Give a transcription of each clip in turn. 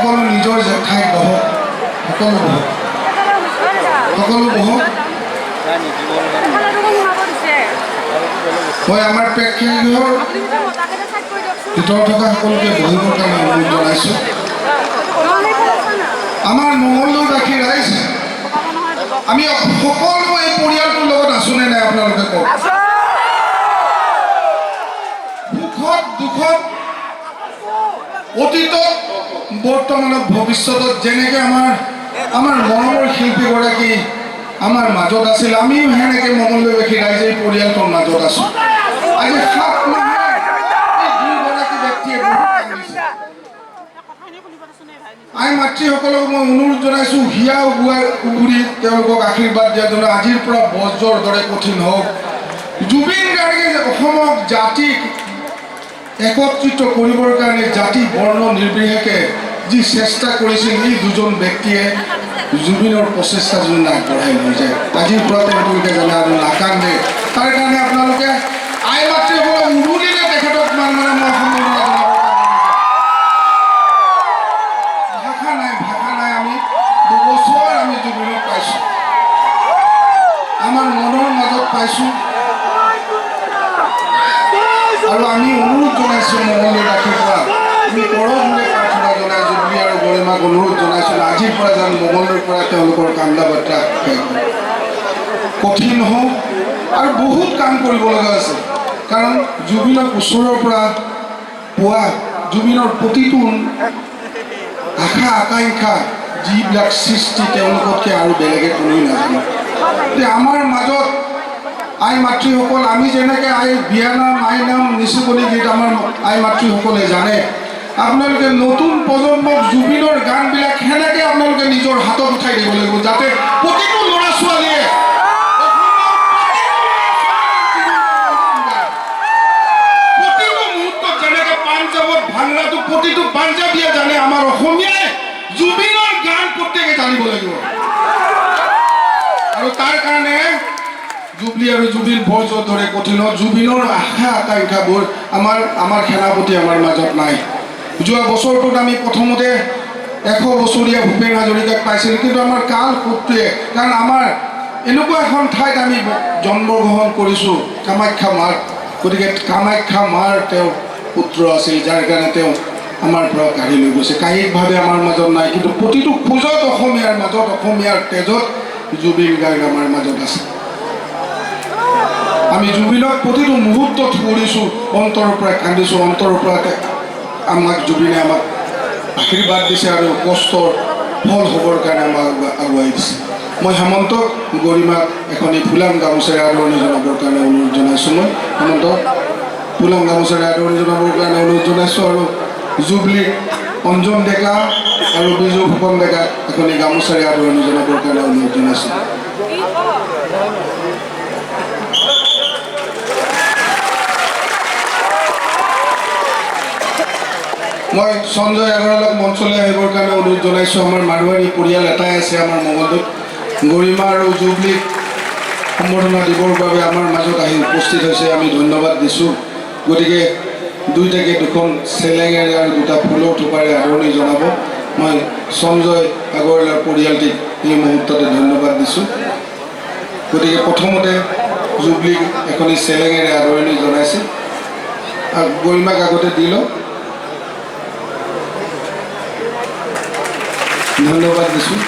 সকলো নিজৰ ঠাইত বহক সকলো বহক সকলো বহক মই আমাৰ প্ৰেক্ষাগৃহৰ ভিতৰত থকা সকলোকে বহিবৰ কাৰণে অনুৰোধ জনাইছোঁ আমাৰ মঙলদৈবাসী ৰাইজ আমি সকলো এই পৰিয়ালটোৰ লগত আছোনে নাই আপোনালোকে কওক সুখত দুখত অতীতত বৰ্তমানত ভৱিষ্যতত যেনেকৈ আমাৰ মৰমৰ শিল্পীগৰাকী আমাৰ মাজত আছিল আমিও সেনেকৈ মঙলদৈবাসী ৰাইজে এই পৰিয়ালটোৰ মাজত আছোঁ আজি 7 মাহে এই দুয়োগৰাকী ব্যক্তিয়ে আই মাতৃসকলক মই অনুৰোধ জনাইছোঁ হিয়া উগুৰি তেওঁলোকক আশীৰ্বাদ দিয়া জনা আজিৰ পৰা বজ্ৰৰ দৰে কঠিন হওক জুবিন গাৰ্গে অসমক জাতিক একত্ৰিত কৰিবৰ কাৰণে জাতি বৰ্ণ নিৰ্বিশেষে যি চেষ্টা কৰিছিল এই দুজন ব্যক্তিয়ে জুবিনৰ প্ৰচেষ্টা যদি আগবঢ়াই লৈ যায় আজিৰ পৰা তেওঁলোকে জানে আৰু নাকান্দে তাৰ কাৰণে আপোনালোকে আই মাতৃসকলক উৰুলিলে তেখেতক মই সম্বৰ্ধনা ভাষা নাই আমি 2 বছৰ আমি জুবিনক পাইছোঁ আমাৰ মনৰ মাজত পাইছোঁ আৰু আমি অনুৰোধ জনাইছোঁ মঙলদৈবাসীৰ পৰা আমি কৰজোৰে প্ৰাৰ্থনা জনাই জুবলি আৰু গৰিমাক অনুৰোধ জনাইছোঁ আজিৰ পৰা যেন মঙলদৈৰ পৰা তেওঁলোকৰ কান্দা বাৰ্তা কঠিন হওক আৰু বহুত কাম কৰিব লগা আছে কাৰণ জুবিনক ওচৰৰ পৰা পোৱা জুবিনৰ প্ৰতিটো আশা আকাংক্ষা যিবিলাক সৃষ্টি তেওঁলোকতকৈ আৰু বেলেগে কোনেও নাজানে আমাৰ মাজত আই মাতৃসকল আমি যেনেকৈ আই বিয়া নাম আই নাম নিচুকনি গীত আমাৰ আই মাতৃসকলে জানে আপোনালোকে নতুন প্ৰজন্মক জুবিনৰ গানবিলাক সেনেকৈ আপোনালোকে নিজৰ হাতত উঠাই দিব লাগিব যাতে প্ৰতিটো ল'ৰা ছোৱালীয়ে প্ৰতিটো মুহূৰ্তত যেনেকৈ পাঞ্জাৱত ভাংৰাটো প্ৰতিটো পাঞ্জাৱীয়ে জানে আমাৰ অসমীয়াই জুবিনৰ গান প্ৰত্যেকে জানিব লাগিব আৰু তাৰ কাৰণে জুবলি আৰু জুবিন বজ্ৰৰ দৰে কঠিন জুবিনৰ আশা আকাংক্ষাবোৰ আমাৰ সেনাপতি আমাৰ মাজত নাই যোৱা বছৰটোত আমি প্ৰথমতে 100 বছৰীয়া ভূপেন হাজৰিকাক পাইছিলোঁ কিন্তু আমাৰ কাল সূত্ৰে কাৰণ আমাৰ এনেকুৱা এখন ঠাইত আমি জন্মগ্ৰহণ কৰিছোঁ কামাখ্যা মাৰ গতিকে কামাখ্যা মাৰ তেওঁৰ পুত্ৰ আছিল যাৰ কাৰণে তেওঁ আমাৰ পৰা কাঢ়ি লৈ গৈছে কায়িকভাৱে আমাৰ মাজত নাই কিন্তু প্ৰতিটো খোজত অসমীয়াৰ মাজত অসমীয়াৰ তেজত জুবিন গাৰ্গ আমাৰ মাজত আছে আমি জুবিনক প্ৰতিটো মুহূৰ্তত কৰিছোঁ অন্তৰৰ পৰা কান্দিছোঁ অন্তৰৰ পৰা আমাক জুবিনে আমাক আশীৰ্বাদ দিছে আৰু কষ্টৰ ফল হ'বৰ কাৰণে আমাক আগুৱাই দিছে মই হেমন্তক গৰিমাক এখনি ফুলাম গামোচাৰে আদৰণি জনাবৰ কাৰণে অনুৰোধ জনাইছোঁ মই হেমন্তক ফুলাম গামোচাৰে আদৰণি জনাবৰ কাৰণে অনুৰোধ জনাইছোঁ আৰু জুবলি অঞ্জন ডেকা আৰু বিজু ফুকন ডেকা এখনি গামোচাৰে আদৰণি জনাবৰ কাৰণে অনুৰোধ জনাইছোঁ মই সঞ্জয় আগৰৱালক মঞ্চলৈ আহিবৰ কাৰণে অনুৰোধ জনাইছোঁ আমাৰ মাৰোৱাৰী পৰিয়াল এটাই আছে আমাৰ মঙলদৈত গৰিমা আৰু জুবলিক সম্বৰ্ধনা দিবৰ বাবে আমাৰ মাজত আহি উপস্থিত হৈছে আমি ধন্যবাদ দিছোঁ গতিকে দুইটাকে দুখন চেলেঙেৰে আৰু দুটা ফুলৰ থোপাৰে আদৰণি জনাব মই সঞ্জয় আগৰৱালৰ পৰিয়ালটিক এই মুহূৰ্ততে ধন্যবাদ দিছোঁ গতিকে প্ৰথমতে জুবলিক এখনি চেলেঙেৰে আদৰণি জনাইছে আৰু গৰিমাক আগতে দি লওক ধন্যবাদ দিছোঁ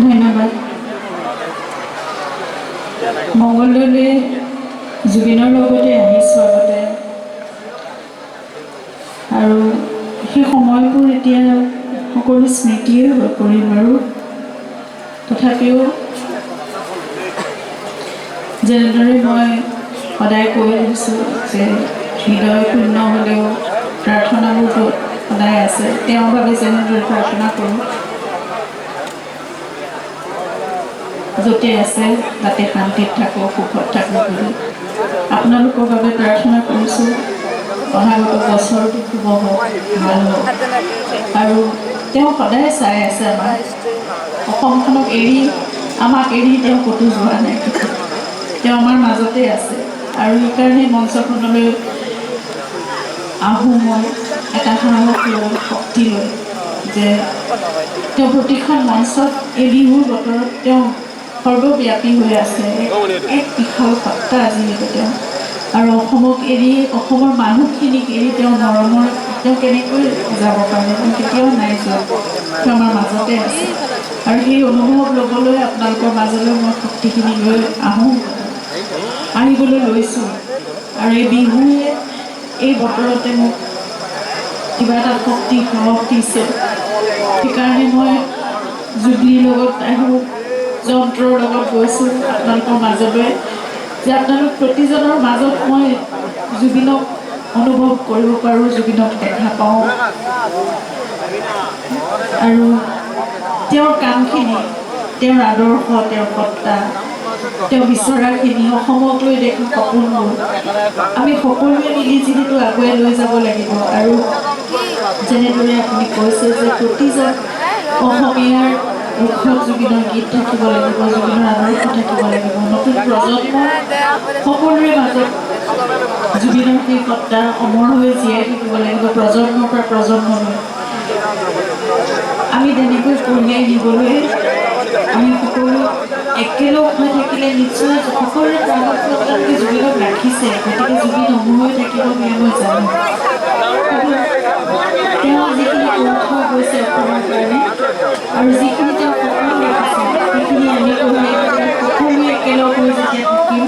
ধন্যবাদ মঙলদৈলৈ জুবিনৰ লগতে আহিছোঁ আগতে আৰু সেই সময়বোৰ এতিয়া সকলো স্মৃতিয়ে হৈ পৰিল বাৰু তথাপিও যেনেদৰে মই সদায় কৈ আহিছোঁ যে হৃদয় শূন্য হ'লেও প্ৰাৰ্থনাবোৰ সদায় আছে। তেওঁৰ বাবে যেনেদৰে প্ৰাৰ্থনা কৰোঁ, য'তে আছে তাতে শান্তিত থাকোঁ, সুখত থাকোঁ বুলি আপোনালোকৰ বাবে প্ৰাৰ্থনা কৰিছোঁ। অহাগত বছৰটো শুভ হওক, ভাল হওক। আৰু তেওঁ সদায় চাই আছে আমাক, অসমখনক এৰি, আমাক এৰি তেওঁ ক'তো যোৱা নাই। তেওঁ আমাৰ মাজতে আছে। আৰু সেইকাৰণে মঞ্চখনলৈ আহোঁ মই এটা সাহস লৈ, শক্তি লৈ, যে তেওঁ প্ৰতিখন মঞ্চত এই বিহুৰ বতৰত তেওঁ সৰ্বব্যাপী হৈ আছে। এক বিশাল সত্তা যিহেতু তেওঁ, আৰু অসমক এৰি, অসমৰ মানুহখিনিক এৰি তেওঁ মৰমৰ, তেওঁ কেনেকৈ যাব পাৰে? তেওঁ কেতিয়াও নাই যোৱা, তেওঁ আমাৰ মাজতে আছে। আৰু সেই অনুভৱ ল'বলৈ আপোনালোকৰ মাজলৈ মই শক্তিখিনি লৈ আহোঁ, আহিবলৈ লৈছোঁ। আৰু এই বিহুৱে এই বতৰতে মোক কিবা এটা শক্তি, সাহস দিছে। সেইকাৰণে মই জুবলিৰ লগত আহোঁ, যন্ত্ৰৰ লগত গৈছোঁ আপোনালোকৰ মাজলৈ, যে আপোনালোক প্ৰতিজনৰ মাজত মই জুবিনক অনুভৱ কৰিব পাৰোঁ, জুবিনক দেখা পাওঁ। আৰু তেওঁৰ কামখিনি, তেওঁৰ আদৰ্শ, তেওঁৰ সত্তা, তেওঁ বিচৰাখিনি, অসমক লৈ দেখা সপোনবোৰ আমি সকলোৱে মিলি যিহেতু আগুৱাই লৈ যাব লাগিব। আৰু যেনেদৰে আপুনি কৈছে যে প্ৰতিজন অসমীয়াৰ মুখত জুবিনৰ গীত থাকিব লাগিব, জুবিনৰ আদৰ্শ থাকিব লাগিব। নতুন প্ৰজন্ম সকলোৰে মাজত জুবিনৰ সেই সত্তা অমৰ হৈ জীয়াই থাকিব লাগিব, প্ৰজন্মৰ পৰা প্ৰজন্মলৈ। আমি তেনেকৈ কঢ়িয়াই নিবলৈ আমি সকলো একেলগ হৈ থাকিলে নিশ্চয় সকলোৰে প্ৰাণত আপোনালোকে জুবিনক ৰাখিছে, গতিকে জুবিন অমৰ হৈ থাকিব বুলি মই জানো। তেওঁ যিখিনি কৰি থৈ গৈছে অসমৰ কাৰণে, আৰু যিখিনি তেওঁ সপোন ৰাখিছে, সেইখিনি আমি কঢ়িয়াই নিবলৈ সকলোৱে একেলগ হৈ যেতিয়া থাকিম,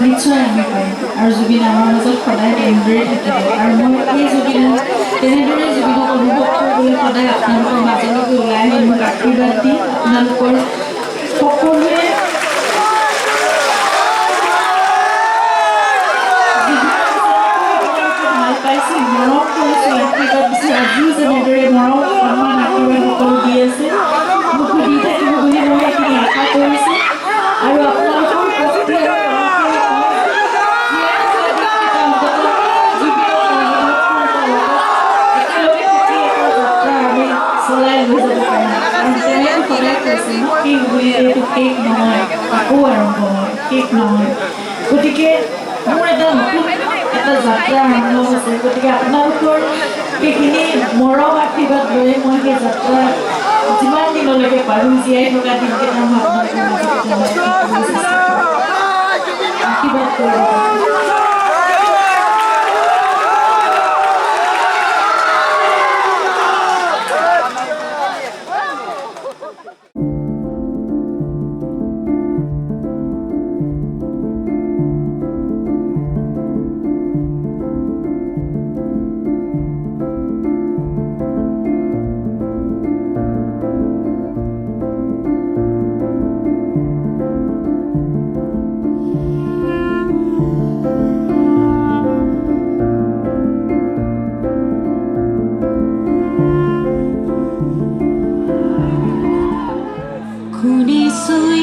নিশ্চয় আমি পাৰিম। আৰু জুবিন আমাৰ মাজত সদায় তেনেদৰে থাকিব। আৰু মই এই জুবিনক তেনেদৰে জুবিনক অনুভৱ কৰিবলৈ সদায় আপোনালোকৰ মাজলৈকে ওলাই আহি মোক আশীৰ্বাদ দি আপোনালোকৰ সকলোৱে ভাল পাইছোঁ, মৰম কৰিছোঁ, আশীৰ্বাদ দিছোঁ। আজিও যেনেদৰে মৰম, সন্মান, আশীৰ্বাদ সকলো দি আছে, মোকো দি থাকিব বুলি মই এইখিনি আশা কৰিছোঁ। আৰু আপোনালোকৰ প্ৰতি চলাই লৈ যাব পাৰিম। আৰু তেওঁ সদায় কৈছে শেষ বুলি, এইটো শেষ নহয়, আকৌ আৰম্ভ হয়, শেষ নহয়। গতিকে মোৰ এটা নতুন এটা যাত্ৰা আৰম্ভ হৈছে। গতিকে আপোনালোকৰ সেইখিনি মৰম আশীৰ্বাদ লৈ মই সেই যাত্ৰা যিমান দিনলৈকে পাৰোঁ, জীয়াই থকা দিনকেইটা মই আপোনালোকৰ মাজত আশীৰ্বাদ কৰিব। শুনিছোঁ